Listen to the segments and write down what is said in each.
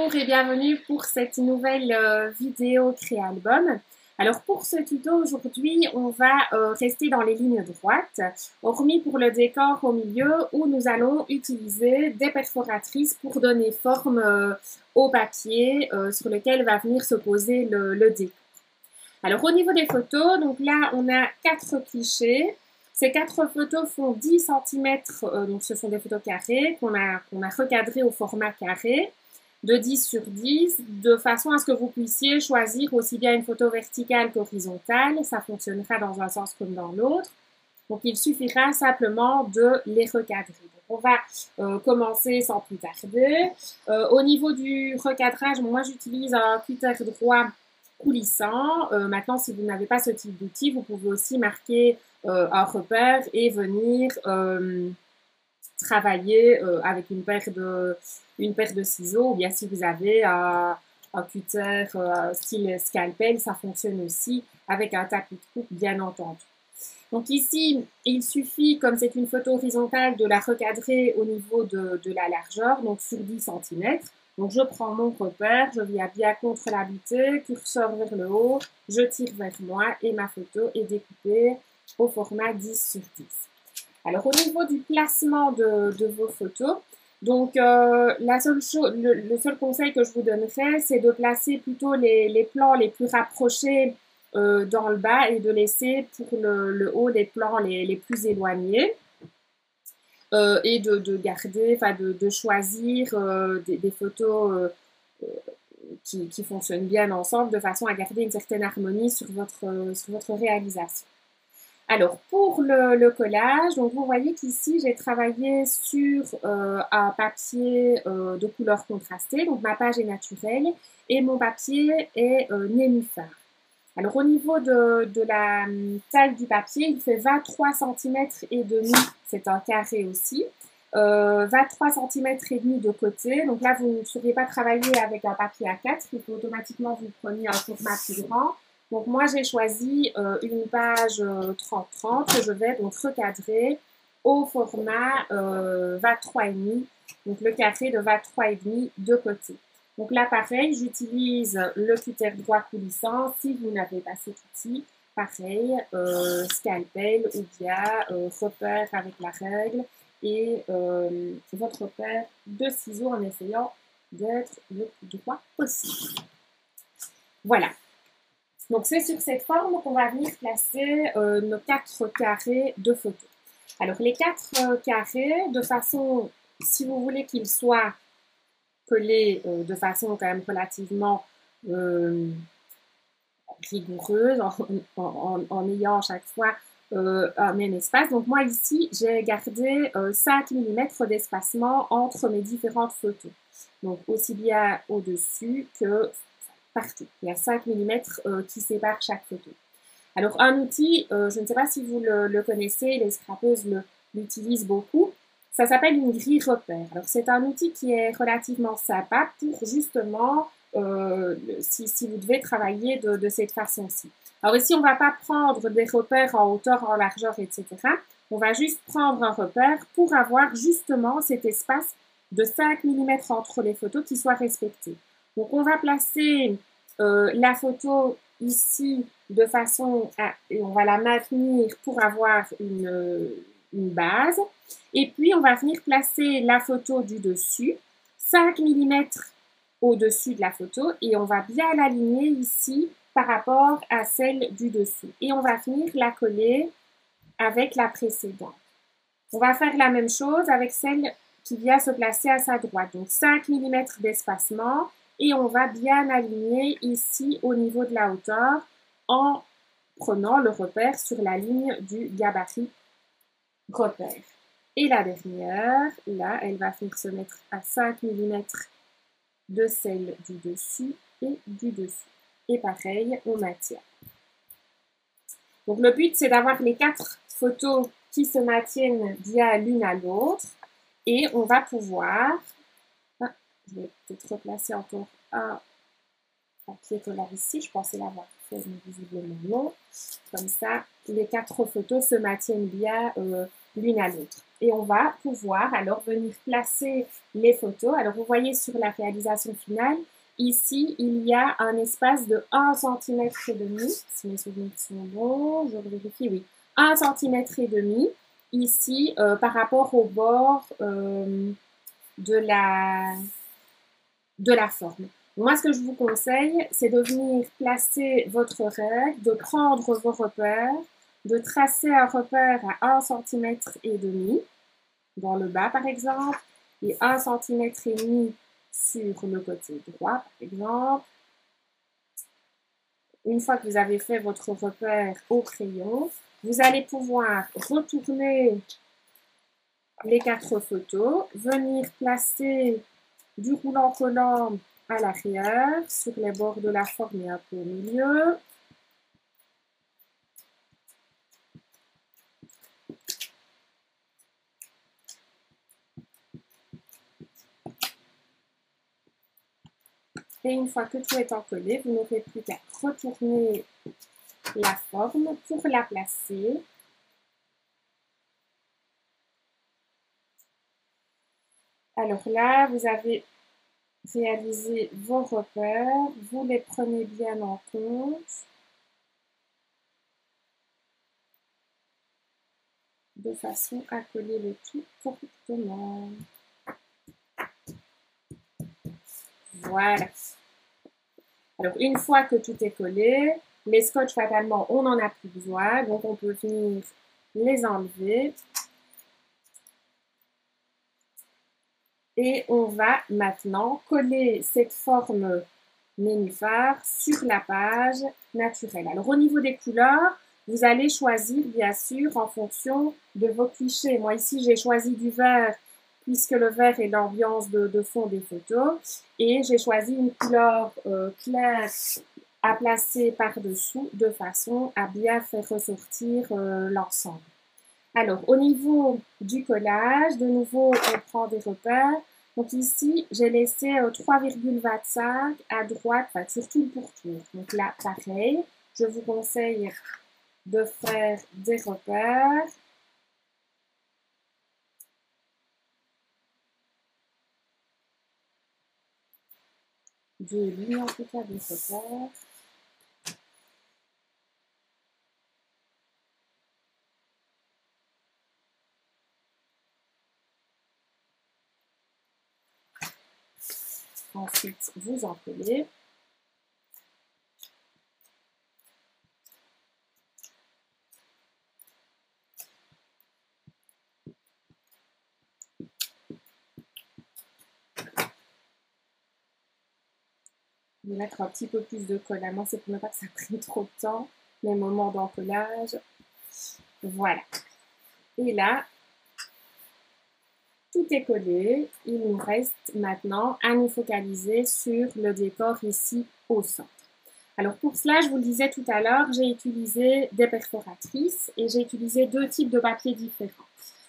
Bonjour et bienvenue pour cette nouvelle vidéo Créalbum. Alors pour ce tuto aujourd'hui, on va rester dans les lignes droites, hormis pour le décor au milieu où nous allons utiliser des perforatrices pour donner forme au papier sur lequel va venir se poser le décor. Alors au niveau des photos, donc là on a 4 clichés. Ces 4 photos font 10 cm, donc ce sont des photos carrées qu'on a recadrées au format carré de 10 sur 10, de façon à ce que vous puissiez choisir aussi bien une photo verticale qu'horizontale. Ça fonctionnera dans un sens comme dans l'autre. Donc, il suffira simplement de les recadrer. Donc, on va commencer sans plus tarder. Au niveau du recadrage, moi, j'utilise un cutter droit coulissant. Maintenant, si vous n'avez pas ce type d'outil, vous pouvez aussi marquer un repère et venir travailler avec une paire de ciseaux, ou bien si vous avez un cutter style scalpel, ça fonctionne aussi avec un tapis de coupe, bien entendu. Donc ici, il suffit, comme c'est une photo horizontale, de la recadrer au niveau de la largeur, donc sur 10 cm. Donc je prends mon repère, je viens bien contre la butée, curseur vers le haut, je tire vers moi et ma photo est découpée au format 10 sur 10. Alors, au niveau du placement de vos photos, donc le seul conseil que je vous donnerais, c'est de placer plutôt les plans les plus rapprochés dans le bas et de laisser pour le haut les plans les plus éloignés. Et de garder, enfin de choisir des photos qui fonctionnent bien ensemble de façon à garder une certaine harmonie sur votre réalisation. Alors, pour le collage, donc vous voyez qu'ici, j'ai travaillé sur un papier de couleur contrastée. Donc, ma page est naturelle et mon papier est nénuphar. Alors, au niveau de la taille du papier, il fait 23 cm et demi. C'est un carré aussi. 23 cm et demi de côté. Donc là, vous ne sauriez pas travailler avec un papier A4. Il faut automatiquement vous preniez un format plus grand. Donc moi, j'ai choisi une page 30-30 que je vais donc recadrer au format 23,5, donc le carré de 23,5 de côté. Donc là, pareil, j'utilise le cutter droit coulissant. Si vous n'avez pas cet outil, pareil, scalpel ou bien repère avec la règle et votre repère de ciseaux en essayant d'être le plus droit possible. Voilà. Donc, c'est sur cette forme qu'on va venir placer nos 4 carrés de photos. Alors, les 4 carrés, de façon, si vous voulez qu'ils soient collés de façon quand même relativement rigoureuse, en ayant à chaque fois un même espace. Donc, moi, ici, j'ai gardé 5 mm d'espacement entre mes différentes photos. Donc, aussi bien au-dessus que partout. Il y a 5 mm qui séparent chaque photo. Alors, un outil, je ne sais pas si vous le connaissez, les scrapeuses l'utilisent beaucoup. Ça s'appelle une grille repère. Alors, c'est un outil qui est relativement sympa pour justement, si vous devez travailler de cette façon-ci. Alors ici, on ne va pas prendre des repères en hauteur, en largeur, etc. On va juste prendre un repère pour avoir justement cet espace de 5 mm entre les photos qui soit respecté. Donc, on va placer la photo ici de façon à, et on va la maintenir pour avoir une base. Et puis, on va venir placer la photo du dessus, 5 mm au-dessus de la photo, et on va bien l'aligner ici par rapport à celle du dessous. Et on va venir la coller avec la précédente. On va faire la même chose avec celle qui vient se placer à sa droite. Donc, 5 mm d'espacement. Et on va bien aligner ici au niveau de la hauteur en prenant le repère sur la ligne du gabarit repère. Et la dernière, là, elle va venir se mettre à 5 mm de celle du dessus et du dessous. Et pareil, on maintient. Donc le but, c'est d'avoir les 4 photos qui se maintiennent bien l'une à l'autre. Et on va pouvoir... Je vais peut-être replacer encore un papier collage ici. Je pensais l'avoir fait, mais visiblement non. Comme ça, les 4 photos se maintiennent bien l'une à l'autre. Et on va pouvoir alors venir placer les photos. Alors, vous voyez sur la réalisation finale, ici, il y a un espace de 1,5 cm. Si mes souvenirs sont bons, je vérifie, oui. 1,5 cm ici par rapport au bord de la forme. Moi, ce que je vous conseille, c'est de venir placer votre règle, de prendre vos repères, de tracer un repère à 1,5 cm dans le bas, par exemple, et 1,5 cm sur le côté droit, par exemple. Une fois que vous avez fait votre repère au crayon, vous allez pouvoir retourner les 4 photos, venir placer du roulant collant à l'arrière, sur les bords de la forme et un peu au milieu. Et une fois que tout est encollé, vous n'aurez plus qu'à retourner la forme pour la placer. Alors là, vous avez réalisé vos repères, vous les prenez bien en compte. De façon à coller le tout correctement. Voilà. Alors, une fois que tout est collé, les scotch, fatalement, on n'en a plus besoin. Donc, on peut venir les enlever. Et on va maintenant coller cette forme nénuphar sur la page naturelle. Alors, au niveau des couleurs, vous allez choisir, bien sûr, en fonction de vos clichés. Moi, ici, j'ai choisi du vert, puisque le vert est l'ambiance de fond des photos. Et j'ai choisi une couleur claire à placer par-dessous, de façon à bien faire ressortir l'ensemble. Alors, au niveau du collage, de nouveau, on prend des repères. Donc ici, j'ai laissé 3,25 à droite, enfin, sur tout le pourtour. Donc là, pareil, je vous conseille de faire des repères. De lignes en tout cas, des repères. Ensuite, vous en collez. Je vais mettre un petit peu plus de colle à main, c'est pour ne pas que ça prenne trop de temps, les moments d'encollage. Voilà. Et là, tout est collé. Il nous reste maintenant à nous focaliser sur le décor ici au centre. Alors pour cela, je vous le disais tout à l'heure, j'ai utilisé des perforatrices et j'ai utilisé 2 types de papier différents.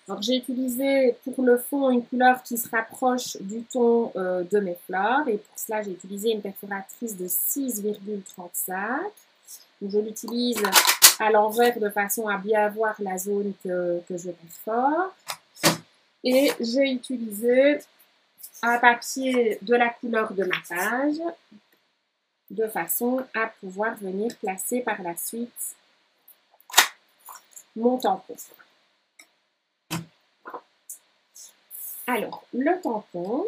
Alors j'ai utilisé pour le fond une couleur qui se rapproche du ton de mes fleurs et pour cela j'ai utilisé une perforatrice de 6,35. Je l'utilise à l'envers de façon à bien voir la zone que je perfore. Et j'ai utilisé un papier de la couleur de ma page de façon à pouvoir venir placer par la suite mon tampon. Alors, le tampon,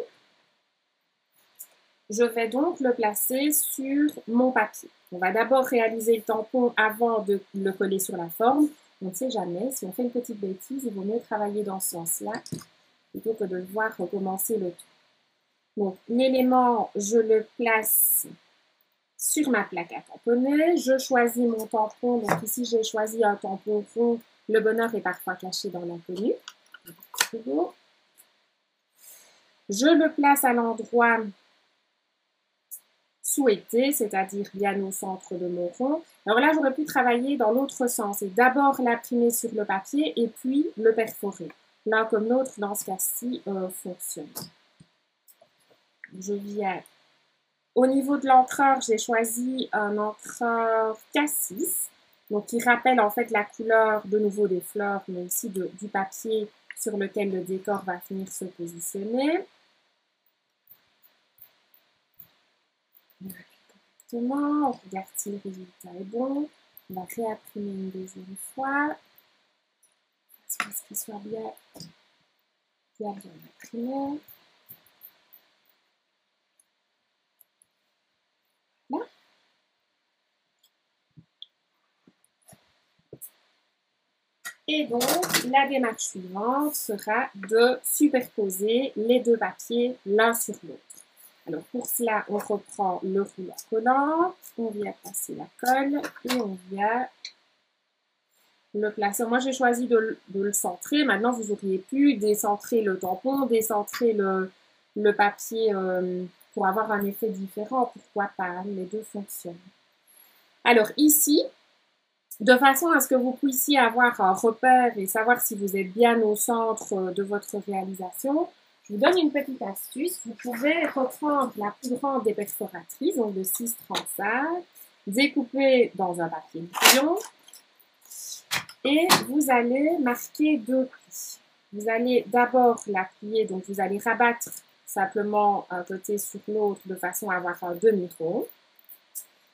je vais donc le placer sur mon papier. On va d'abord réaliser le tampon avant de le coller sur la forme. On ne sait jamais, si on fait une petite bêtise, il vaut mieux travailler dans ce sens-là plutôt que de devoir recommencer le tout. Donc, l'élément, je le place sur ma plaque à tamponner. Je choisis mon tampon. Donc, ici, j'ai choisi un tampon rond. Le bonheur est parfois caché dans l'inconnu. Je le place à l'endroit souhaité, c'est-à-dire bien au centre de mon rond. Alors là, j'aurais pu travailler dans l'autre sens et d'abord l'imprimer sur le papier et puis le perforer. L'un comme l'autre, dans ce cas-ci, fonctionne. Je viens. Au niveau de l'encreur, j'ai choisi un encreur Cassis. donc qui rappelle en fait la couleur de nouveau des fleurs, mais aussi du papier sur lequel le décor va venir se positionner. Correctement, on regarde si le résultat est bon. On va réimprimer une deuxième fois. Pour qu'il soit bien imprimé. Là. Et donc, la démarche suivante sera de superposer les deux papiers l'un sur l'autre. Alors, pour cela, on reprend le rouleau collant, on vient passer la colle et on vient le placer. Moi, j'ai choisi de le centrer. Maintenant, vous auriez pu décentrer le tampon, décentrer le papier pour avoir un effet différent. Pourquoi pas? Les deux fonctionnent. Alors, ici, de façon à ce que vous puissiez avoir un repère et savoir si vous êtes bien au centre de votre réalisation, je vous donne une petite astuce. Vous pouvez reprendre la plus grande des perforatrices, donc de 6,35, découper dans un papier brouillon et vous allez marquer deux plis. Vous allez d'abord la plier, donc vous allez rabattre simplement un côté sur l'autre de façon à avoir un demi-rond.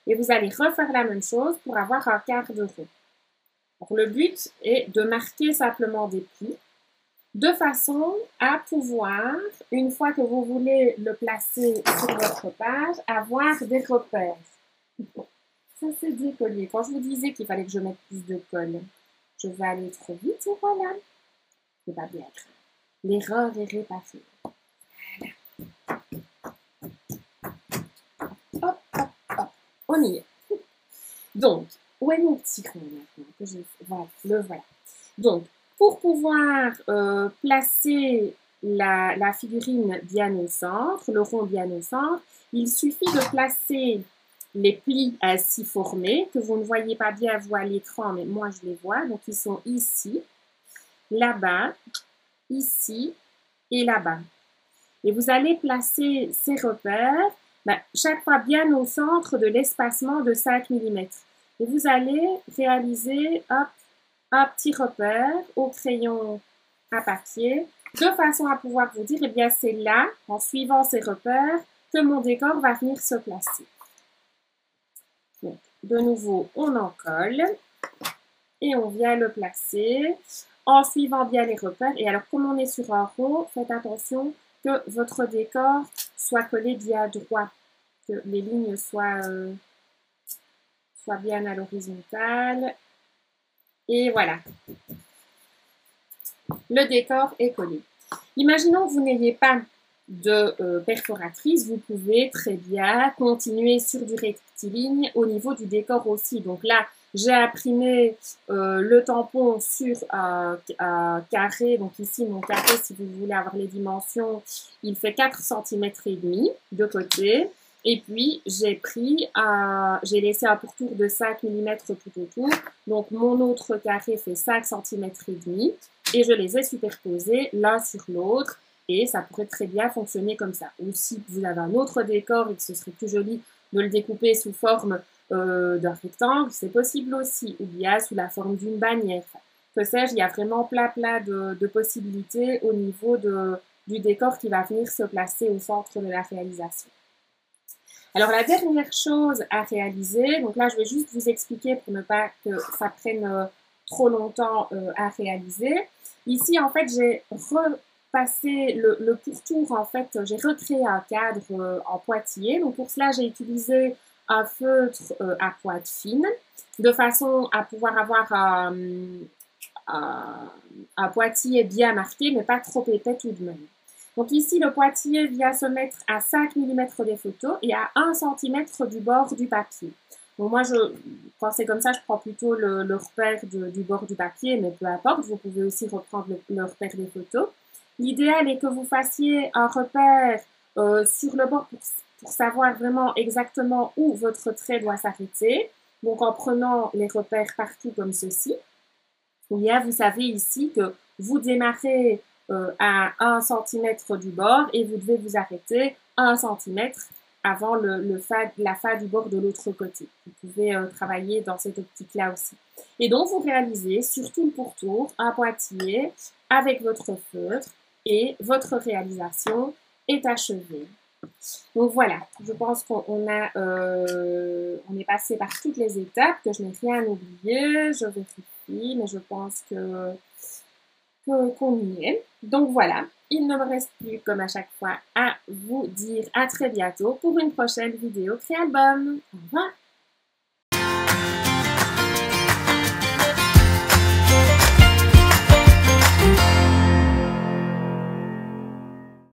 Et vous allez refaire la même chose pour avoir un quart de rond. Donc, le but est de marquer simplement des plis de façon à pouvoir, une fois que vous voulez le placer sur votre page, avoir des repères. Ça, c'est du collier. Quand je vous disais qu'il fallait que je mette plus de colle, je vais aller trop vite et voilà. C'est pas bien grave. L'erreur est réparée. Voilà. Hop, hop, hop. On y est. Donc, où est mon petit rond maintenant? Voilà, le voilà. Donc, pour pouvoir placer la figurine bien au centre, le rond bien au centre, il suffit de placer les plis ainsi formés, que vous ne voyez pas bien vous à l'écran, mais moi je les vois. Donc, ils sont ici, là-bas, ici et là-bas. Et vous allez placer ces repères chaque fois bien au centre de l'espacement de 5 mm. Et vous allez réaliser un petit repère au crayon à papier de façon à pouvoir vous dire, eh bien c'est là, en suivant ces repères, que mon décor va venir se placer. Donc, de nouveau, on en colle et on vient le placer en suivant bien les repères. Et alors, comme on est sur un rond, faites attention que votre décor soit collé bien droit, que les lignes soient bien à l'horizontale. Et voilà. Le décor est collé. Imaginons que vous n'ayez pas de perforatrice, vous pouvez très bien continuer sur du rectiligne au niveau du décor aussi. Donc là, j'ai imprimé le tampon sur un carré. Donc ici, mon carré, si vous voulez avoir les dimensions, il fait 4 cm et demi de côté. Et puis, j'ai laissé un pourtour de 5 mm tout autour. Donc, mon autre carré fait 5 cm et demi. Et je les ai superposés l'un sur l'autre. Et ça pourrait très bien fonctionner comme ça. Ou si vous avez un autre décor et que ce serait plus joli de le découper sous forme d'un rectangle, c'est possible aussi. Ou bien sous la forme d'une bannière. Que sais-je, il y a vraiment plein de possibilités au niveau du décor qui va venir se placer au centre de la réalisation. Alors, la dernière chose à réaliser, donc là, je vais juste vous expliquer pour ne pas que ça prenne trop longtemps à réaliser. Ici, en fait, j'ai repassé le pourtour, en fait, j'ai recréé un cadre en pointillé. Donc, pour cela, j'ai utilisé un feutre à pointe fine, de façon à pouvoir avoir un pointillé bien marqué, mais pas trop épais tout de même. Donc ici, le pointillé vient se mettre à 5 mm des photos et à 1 cm du bord du papier. Donc moi, quand c'est comme ça, je prends plutôt le repère du bord du papier, mais peu importe, vous pouvez aussi reprendre le repère des photos. L'idéal est que vous fassiez un repère sur le bord pour savoir vraiment exactement où votre trait doit s'arrêter. Donc en prenant les repères partout comme ceci. Ou bien vous savez ici que vous démarrez à 1 cm du bord et vous devez vous arrêter 1 cm avant la fin du bord de l'autre côté. Vous pouvez travailler dans cette optique-là aussi. Et donc, vous réalisez sur tout le pourtour un pointillé avec votre feutre et votre réalisation est achevée. Donc voilà, je pense on est passé par toutes les étapes, que je n'ai rien oublié, je vérifie, mais je pense qu'on y est. Donc voilà, il ne me reste plus, comme à chaque fois, à vous dire à très bientôt pour une prochaine vidéo Créalbum. Au revoir!